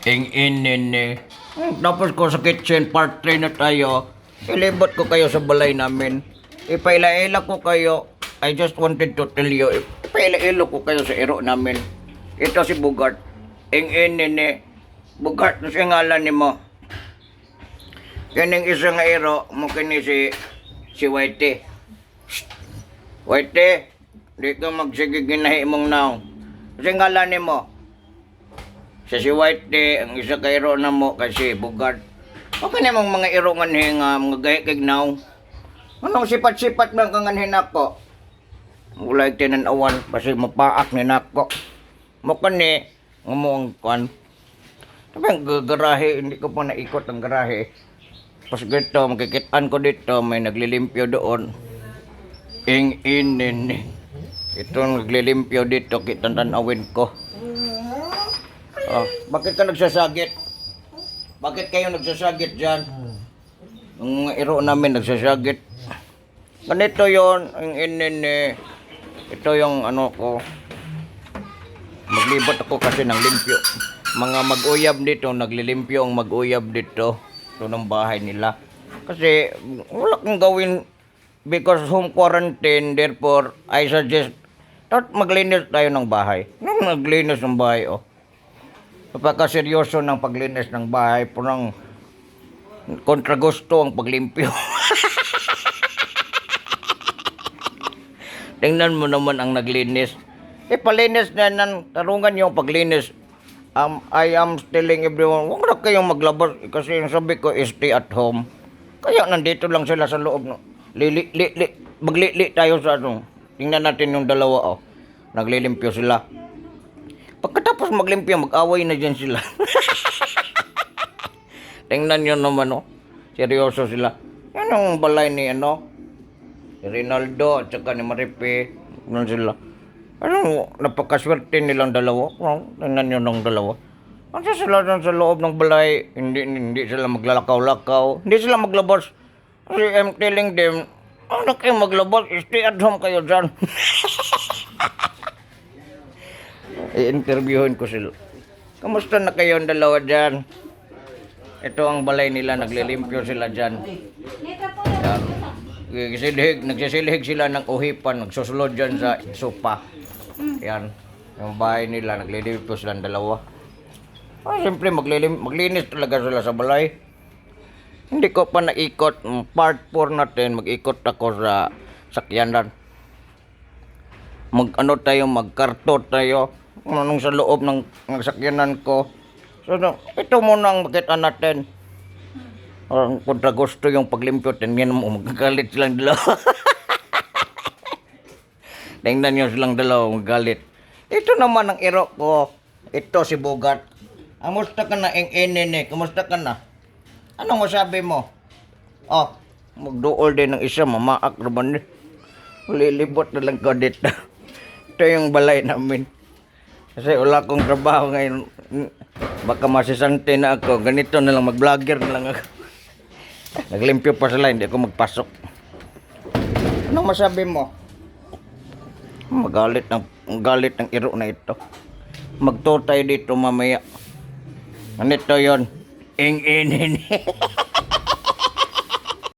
Ing-inin. Tapos ko sa kitchen, part 3 na tayo. Ilibot ko kayo sa balay namin. Ipaila-ila ko kayo. I just wanted to tell you. Ipaila-ila ko kayo sa iro namin. Ito si Bugart. Ing-inin. Bugart, na siya ngalan ni mo. Kaning isa nga iro, mukha ni si Whitey. Whitey, di ka magsigig ginahi mong naong. Kasi ngalan ni mo. Si Whitey, ang isa ka iro na mo kasi Bugart. O kanimong mga iro nga nga mga gahikig naong. Anong sipat-sipat man kang anhin ako? Ulay tinanawan, kasi mapaak ni nako. Mukha ni, nga mo ang kwan. Sabi ang garahe, hindi ko pa naikot ang garahe. Pas gito, makikitaan ko dito, may naglilimpyo doon. Ing-inin. Ito naglilimpyo dito, kitang tanawin ko. Oh, bakit ka nagsasagit? Bakit kayo nagsasagit dyan? Ang iro namin nagsasagit. Ganito yon, ing-inin. Ito yung ano ko. Maglibot ako kasi ng limpyo. Mga mag-uyab dito, naglilimpyo ang mag-uyab dito. Ito ng bahay nila. Kasi wala kang gawin because home quarantine, therefore I suggest maglinis tayo ng bahay. Nung maglinis ng bahay, oh. Napaka-seryoso ng paglinis ng bahay, punang kontra gusto ang paglimpyo. Tingnan mo naman ang naglinis. Palinis na ng tarungan yung paglinis. I am telling everyone, huwag na kayong maglabas kasi yung sabi ko stay at home. Kaya nandito lang sila sa loob. No? Maglili tayo sa ano. Tingnan natin yung dalawa. Oh. Naglilimpyo sila. Pagkatapos maglimpyo, mag-away na dyan sila. Tingnan nyo naman. Oh. Seryoso sila. Yan ang balay ni ano. Si Rinaldo at saka ni Maripe. Yan sila. Ano, napakaswerte nilang dalawa. Tingnan nyo ng dalawa. Kasi sila dyan sa loob ng balay, hindi sila maglalakaw-lakaw. Hindi sila maglabas. Kasi I'm telling them, ano kayo maglabas? Stay at home kayo dyan. I-interviewin ko sila. Kamusta na kayo ang dalawa dyan? Ito ang balay nila, naglilimpyo sila dyan. Yan. Nagsisilhig sila ng uhipan, nagsusulod dyan sa sopa. Yan, yung bahay nila, naglilimpyo silang dalawa. Siyempre, maglinis talaga sila sa balay. Hindi ko pa naikot. Part 4 natin, mag-ikot ako sa sakyanan. Mag-ano tayo, mag-karto tayo. Anong sa loob ng sakyanan ko. So, ito muna ang makita natin. Kontra gusto yung paglimpyo, tingnan mo, magagalit silang dalawa. Tingnan nyo silang dalawa, magagalit. Ito naman ang iro ko. Ito si Bugart. Kamusta ka na, ing-inin? Kamusta ka na? Anong masabi mo? Oh, magduol din ng isa, mamaak naman eh. Lilibot na lang ko dito. Ito yung balay namin. Kasi wala akong trabaho ngayon. Baka masisante na ako. Ganito na lang, mag-vlogger na lang ako. Naglimpyo pa sila, hindi ako magpasok. Anong masabi mo? Magalit ng iro na ito. Magtour tayo dito mamaya. Ganito yon, ing-inin.